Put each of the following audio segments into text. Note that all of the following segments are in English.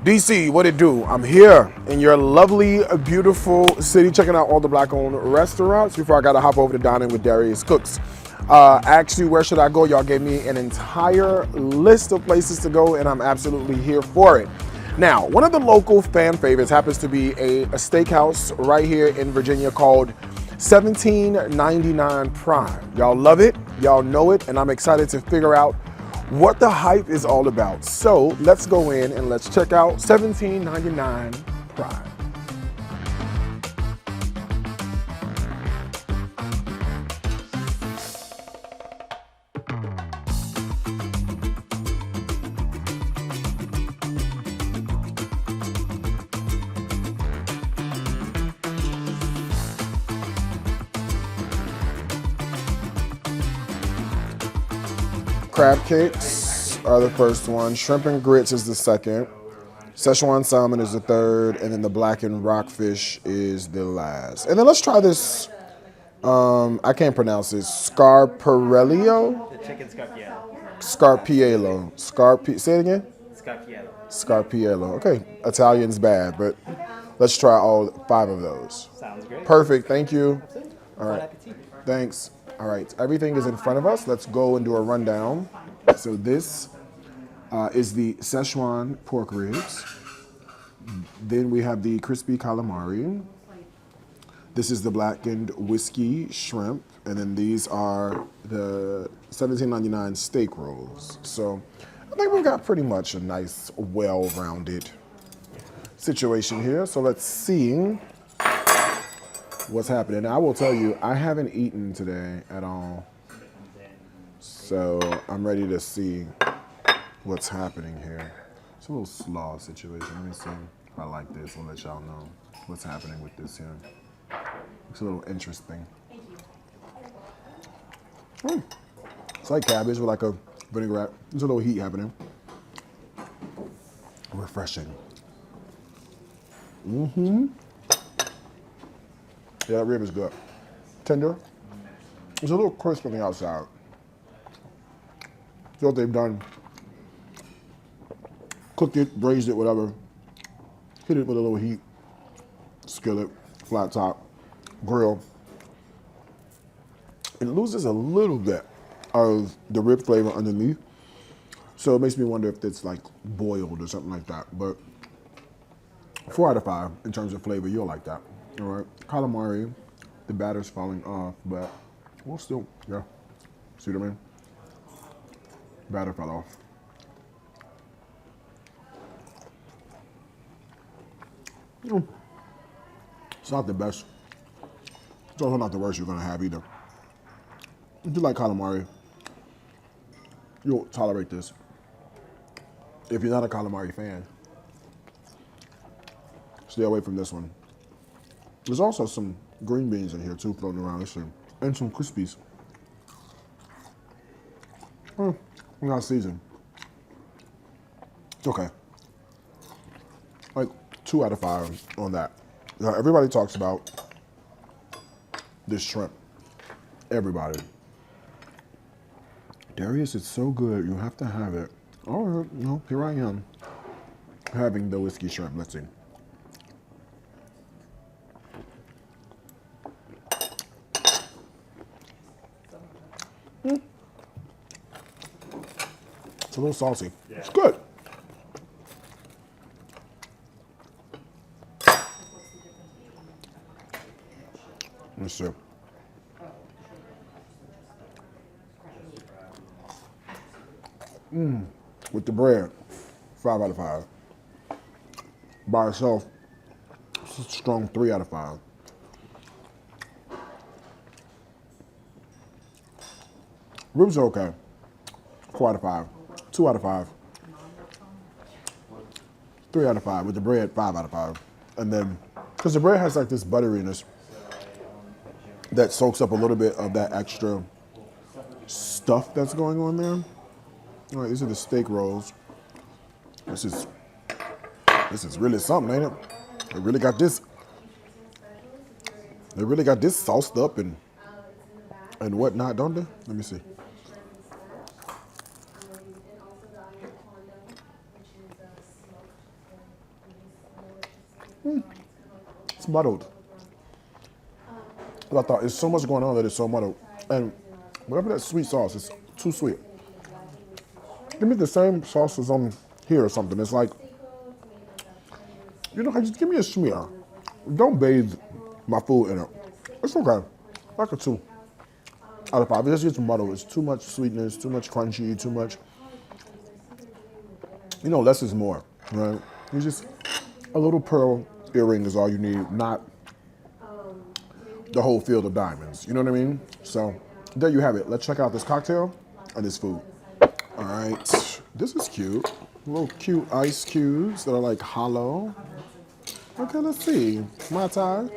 DC, what it do? I'm here in your lovely, beautiful city, checking out all the Black-owned restaurants before I gotta hop over to dining with Darius Cooks. Asked you where should I go? Y'all gave me an entire list of places to go, and I'm absolutely here for it. Now, one of the local fan favorites happens to be a steakhouse right here in Virginia called 1799 Prime. Y'all love it, y'all know it, and I'm excited to figure out what the hype is all about. So let's go in and let's check out 1799 Prime. Crab cakes are the first one. Shrimp and grits is the second. Szechuan salmon is the third. And then the blackened rockfish is the last. And then let's try this, I can't pronounce this, scarparello? The chicken Scarpiello. Say it again? Scarpiello. Scarpiello. Okay, Italian's bad, but let's try all 5 of those. Sounds great. Perfect, thank you. Absolutely. All right, Bon appetit. thanks. All right, everything is in front of us. Let's go and do a rundown. So this is the Szechuan pork ribs. Then we have the crispy calamari. This is the blackened whiskey shrimp. And then these are the 1799 steak rolls. So I think we've got pretty much a nice, well-rounded situation here. So let's see what's happening. Now, I will tell you, I haven't eaten today at all. So I'm ready to see what's happening here. It's a little slaw situation. Let me see if I like this. I'll let y'all know what's happening with this here. It's a little interesting. It's like cabbage with like a vinaigrette. There's a little heat happening. Refreshing. Yeah, that rib is good. Tender. It's a little crisp on the outside. So what they've done, cooked it, braised it, whatever. Hit it with a little heat. Skillet, flat top, grill. It loses a little bit of the rib flavor underneath. So it makes me wonder if it's like boiled or something like that. But 4 out of 5 in terms of flavor, you'll like that. All right, calamari, the batter's falling off, but we'll still, yeah. See what I mean? Batter fell off. It's not the best. It's also not the worst you're gonna have either. If you like calamari, you'll tolerate this. If you're not a calamari fan, stay away from this one. There's also some green beans in here too floating around this thing. And some Crispies. Not seasoned. It's okay. Like 2 out of 5 on that. Now, everybody talks about this shrimp. Everybody. Darius, it's so good. You have to have it. All right, no, here I am having the whiskey shrimp. Let's see. It's a little salty. Yeah. It's good. Let's see. With the bread, 5 out of 5. By itself, it's a strong 3 out of 5. Ribs are okay. 4 out of 5. 2 out of 5. 3 out of 5. With the bread, 5 out of 5. And then, because the bread has like this butteriness that soaks up a little bit of that extra stuff that's going on there. All right, these are the steak rolls. This is really something, ain't it? They really got this sauced up and and whatnot, don't they? Let me see. It's muddled. But I thought it's so much going on that it's so muddled. And whatever that sweet sauce is too sweet. Give me the same sauce as on here or something. It's like, just give me a smear. Don't bathe my food in it. It's okay. Like a 2 out of 5. It just gets muddled. It's too much sweetness, too much crunchy, too much. Less is more, right? You just a little pearl earring is all you need, not the whole field of diamonds. You know what I mean? So there you have it. Let's check out this cocktail and this food. All right, this is cute. Little cute ice cubes that are like hollow. Okay, let's see. Mai Tai.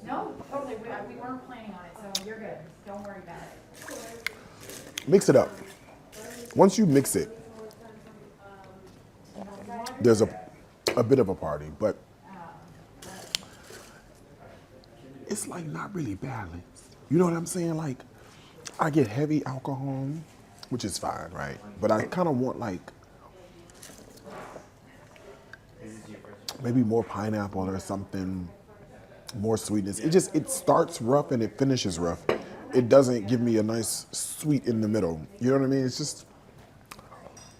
No, totally. We weren't planning on it, so you're good. Don't worry about it. Mix it up. Once you mix it, there's a bit of a party, but it's like not really balanced. You know what I'm saying? Like, I get heavy alcohol, which is fine, right? But I kind of want like maybe more pineapple or something, more sweetness. It starts rough and it finishes rough. It doesn't give me a nice sweet in the middle. You know what I mean? It's just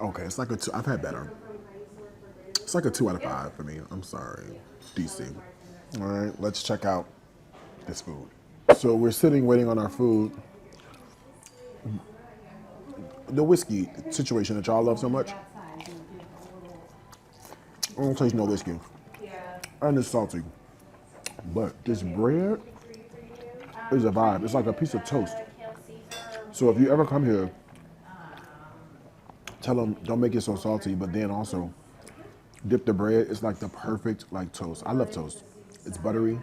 okay. It's like a 2. I've had better. It's like a 2 out of 5 for me. I'm sorry, DC. All right, let's check out this food. So we're sitting waiting on our food. The whiskey situation that y'all love so much. I don't taste no whiskey. And it's salty. But this bread is a vibe. It's like a piece of toast. So if you ever come here, tell them don't make it so salty, but then also dip the bread. It's like the perfect like toast. I love toast. It's buttery,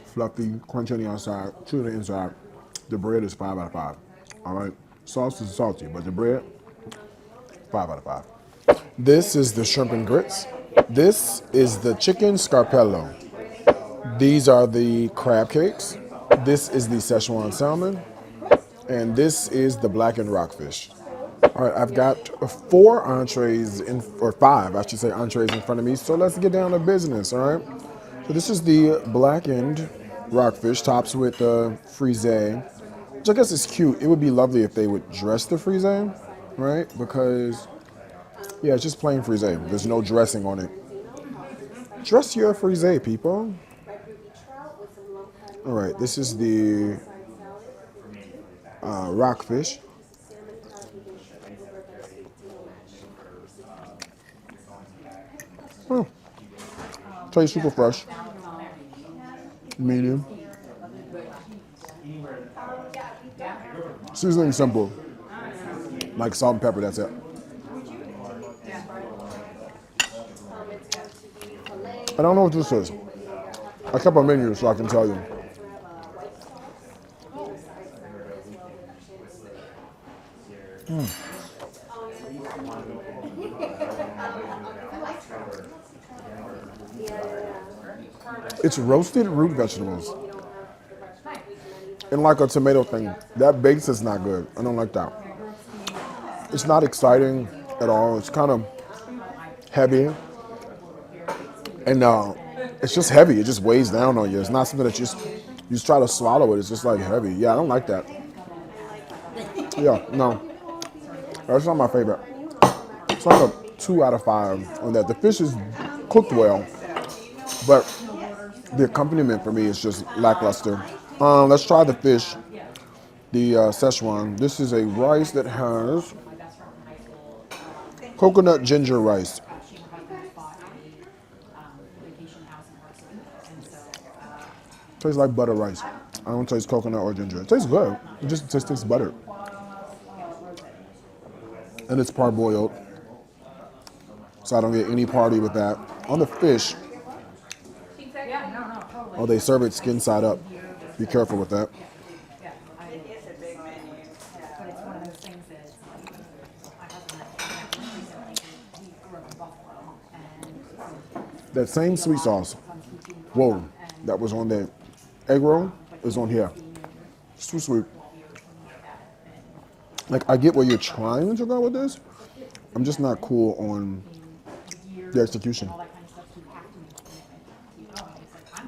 fluffy, crunchy on the outside, chewy on the inside. The bread is 5 out of 5. All right. Sauce is salty, but the bread, 5 out of 5. This is the shrimp and grits. This is the chicken scarpello. These are the crab cakes. This is the Szechuan salmon. And this is the blackened rockfish. All right, I've got 4 entrees, or 5, I should say, entrees in front of me. So let's get down to business, all right? So this is the blackened rockfish, tops with frisee, which I guess is cute. It would be lovely if they would dress the frisee, right? Because, yeah, it's just plain frisee. There's no dressing on it. Dress your frisee, people. All right, this is the rockfish. Oh, tastes super fresh. Medium. Seasoning simple. Like salt and pepper, that's it. I don't know what this is. I kept a menu so I can tell you. It's roasted root vegetables. And like a tomato thing. That base is not good. I don't like that. It's not exciting at all. It's kind of heavy. And it's just heavy. It just weighs down on you. It's not something that you just try to swallow it. It's just like heavy. Yeah, I don't like that. Yeah, no. That's not my favorite. It's like a 2 out of 5 on that. The fish is cooked well, but the accompaniment for me is just lackluster. Let's try the fish, the Szechuan. This is a rice that has coconut ginger rice. Tastes like butter rice. I don't taste coconut or ginger. It tastes good. It just tastes butter. And it's parboiled, so I don't get any party with that. On the fish, oh, they serve it skin side up. Be careful with that. That same sweet sauce, whoa, that was on the egg roll is on here. It's too sweet. Like, I get where you're trying to go with this. I'm just not cool on the execution.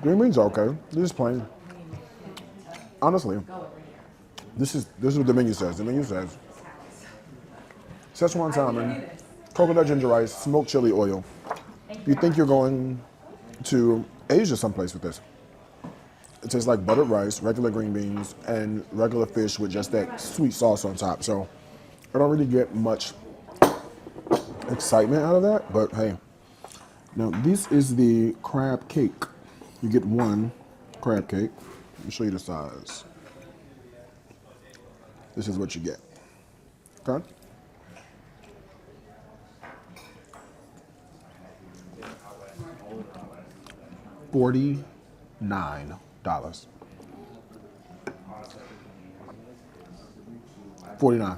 Green beans are okay. They're just plain. Honestly, this is what the menu says. The menu says Szechuan salmon, coconut ginger rice, smoked chili oil. You think you're going to Asia someplace with this? It tastes like buttered rice, regular green beans, and regular fish with just that sweet sauce on top. So I don't really get much excitement out of that, but hey. Now this is the crab cake. You get one crab cake. Let me show you the size. This is what you get. Okay? $49. 49.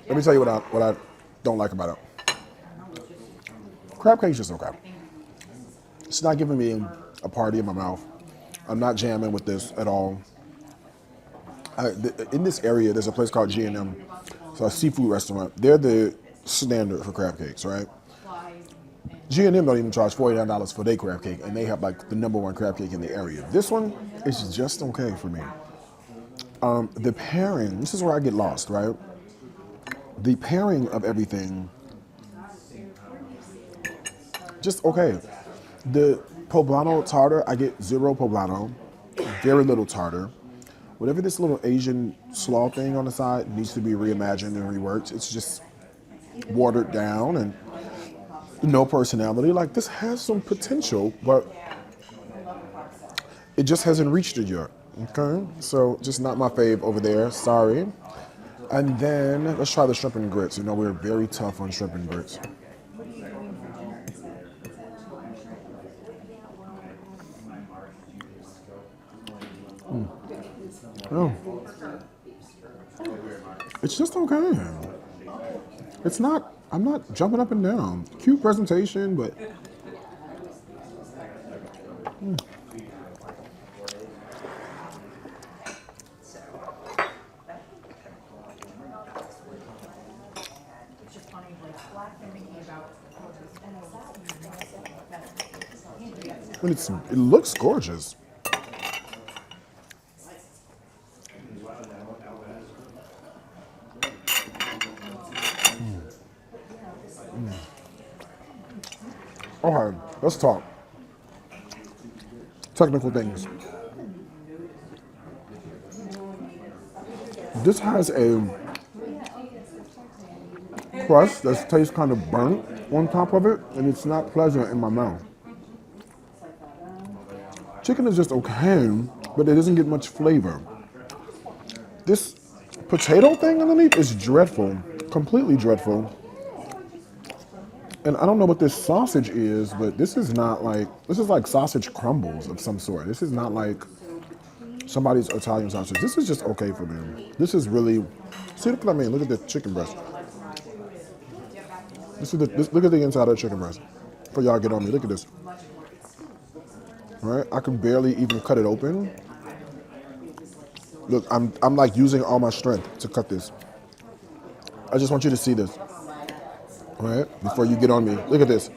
Let me tell you what I don't like about it. Crab cake's just okay. It's not giving me a party in my mouth. I'm not jamming with this at all. In this area, there's a place called G&M. It's a seafood restaurant. They're the standard for crab cakes, right? G&M don't even charge $49 for their crab cake, and they have like the #1 crab cake in the area. This one is just okay for me. The pairing, this is where I get lost, right? The pairing of everything, just okay. The poblano tartar, I get 0 poblano, very little tartar. Whatever this little Asian slaw thing on the side needs to be reimagined and reworked. It's just watered down and no personality. Like, this has some potential, but it just hasn't reached it yet. Okay, so just not my fave over there. Sorry. And then let's try the shrimp and grits. You know, we're very tough on shrimp and grits. Oh, it's just okay. It's not. I'm not jumping up and down. Cute presentation, but it looks gorgeous. Okay, let's talk. Technical things. This has a crust that tastes kind of burnt on top of it, and it's not pleasant in my mouth. Chicken is just okay, but it doesn't get much flavor. This potato thing underneath is dreadful, completely dreadful. And I don't know what this sausage is, but this is like sausage crumbles of some sort. This is not like somebody's Italian sausage. This is just okay for me. This is really, see, look what I mean. Look at the chicken breast. Look at the inside of the chicken breast. For y'all get on me, look at this. All right, I can barely even cut it open. Look, I'm like using all my strength to cut this. I just want you to see this. All right, before you get on me, look at this.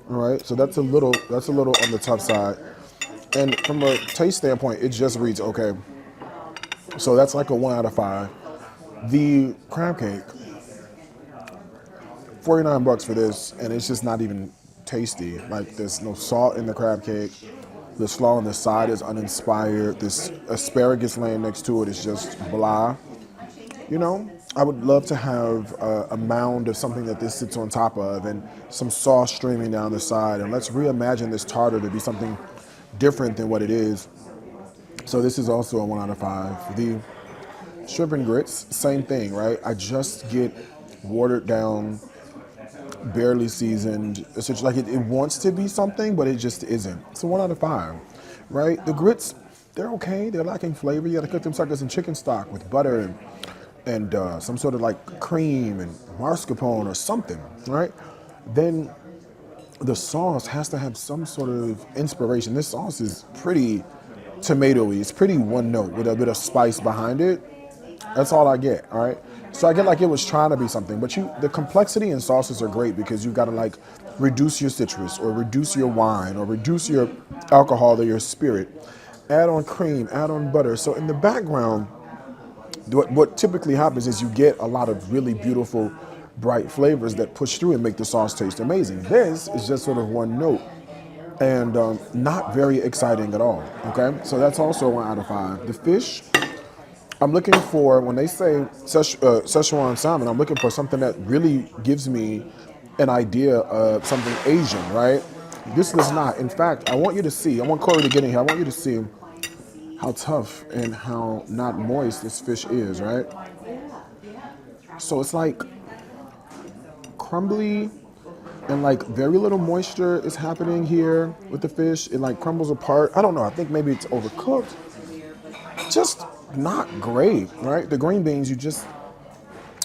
All right, so that's a little on the tough side. And from a taste standpoint, it just reads okay. So that's like a 1 out of 5. The crab cake, $49 for this, and it's just not even tasty. Like, there's no salt in the crab cake. The slaw on the side is uninspired. This asparagus laying next to it is just blah. You know, I would love to have a mound of something that this sits on top of and some sauce streaming down the side. And let's reimagine this tartar to be something different than what it is. So this is also a 1 out of 5. The shrimp and grits, same thing, right? I just get watered down barely seasoned. It's just like it wants to be something, but it just isn't. It's a 1 out of 5, right? The grits, they're okay. They're lacking flavor. You got to cook them suckers in chicken stock with butter and some sort of like cream and mascarpone or something, right? Then the sauce has to have some sort of inspiration. This sauce is pretty tomatoey. It's pretty one note with a bit of spice behind it. That's all I get, all right? So I get like it was trying to be something, but the complexity in sauces are great because you've got to like reduce your citrus or reduce your wine or reduce your alcohol or your spirit, add on cream, add on butter. So in the background, what typically happens is you get a lot of really beautiful, bright flavors that push through and make the sauce taste amazing. This is just sort of one note and not very exciting at all, okay? So that's also a 1 out of 5. The fish, I'm looking for, when they say Szechuan salmon, I'm looking for something that really gives me an idea of something Asian, right? This does not. In fact, I want Corey to get in here, I want you to see how tough and how not moist this fish is, right? So it's like crumbly and like very little moisture is happening here with the fish. It like crumbles apart. I don't know, I think maybe it's overcooked. Just not great, right? The green beans, you just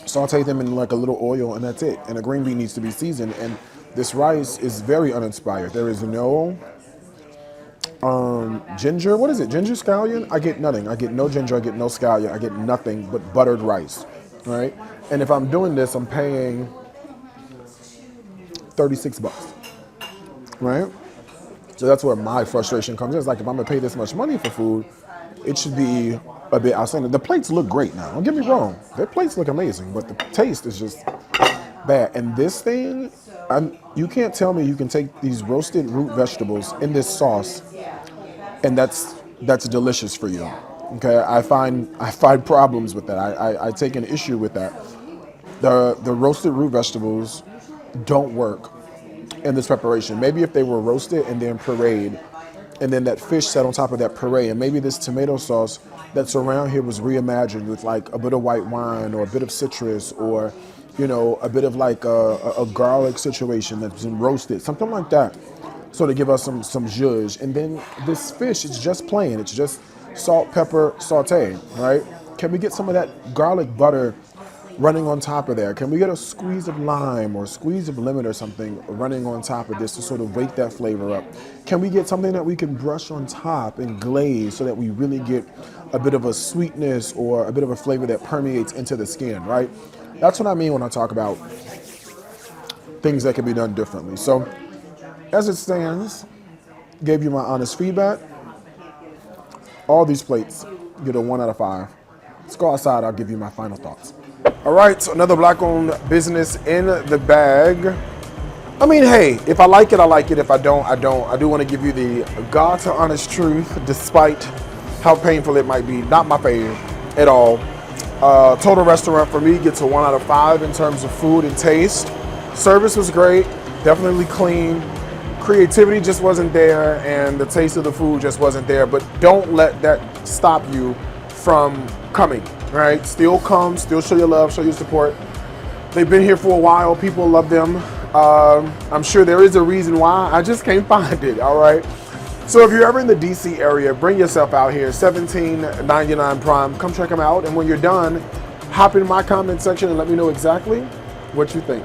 saute them in like a little oil and that's it. And the green bean needs to be seasoned. And this rice is very uninspired. There is no ginger. What is it? Ginger scallion? I get nothing. I get no ginger. I get no scallion. I get nothing but buttered rice, right? And if I'm doing this, I'm paying $36, right? So that's where my frustration comes in. It's like if I'm gonna pay this much money for food, it should be a bit outstanding. The plates look great now. Don't get me wrong. Their plates look amazing, but the taste is just bad. And this thing, you can't tell me you can take these roasted root vegetables in this sauce, and that's delicious for you. Okay, I find problems with that. I take an issue with that. The roasted root vegetables don't work in this preparation. Maybe if they were roasted and then pureed, and then that fish sat on top of that puree, and maybe this tomato sauce that's around here was reimagined with like a bit of white wine or a bit of citrus or, you know, a bit of like a garlic situation that's been roasted, something like that. So to give us some zhuzh. And then this fish is just plain. It's just salt, pepper, saute, right? Can we get some of that garlic butter running on top of there? Can we get a squeeze of lime or a squeeze of lemon or something running on top of this to sort of wake that flavor up? Can we get something that we can brush on top and glaze so that we really get a bit of a sweetness or a bit of a flavor that permeates into the skin, right? That's what I mean when I talk about things that can be done differently. So as it stands, gave you my honest feedback. All these plates get a 1 out of 5. Let's go outside, I'll give you my final thoughts. All right, so another black-owned business in the bag. I mean, hey, if I like it, I like it. If I don't, I don't. I do want to give you the God to honest truth, despite how painful it might be. Not my favorite at all. Total restaurant for me gets a 1 out of 5 in terms of food and taste. Service was great, definitely clean. Creativity just wasn't there, and the taste of the food just wasn't there. But don't let that stop you from coming. Right? Still come, still show your love, show your support. They've been here for a while. People love them. I'm sure there is a reason why. I just can't find it. All right. So if you're ever in the DC area, bring yourself out here. $17.99 prime. Come check them out. And when you're done, hop in my comment section and let me know exactly what you think.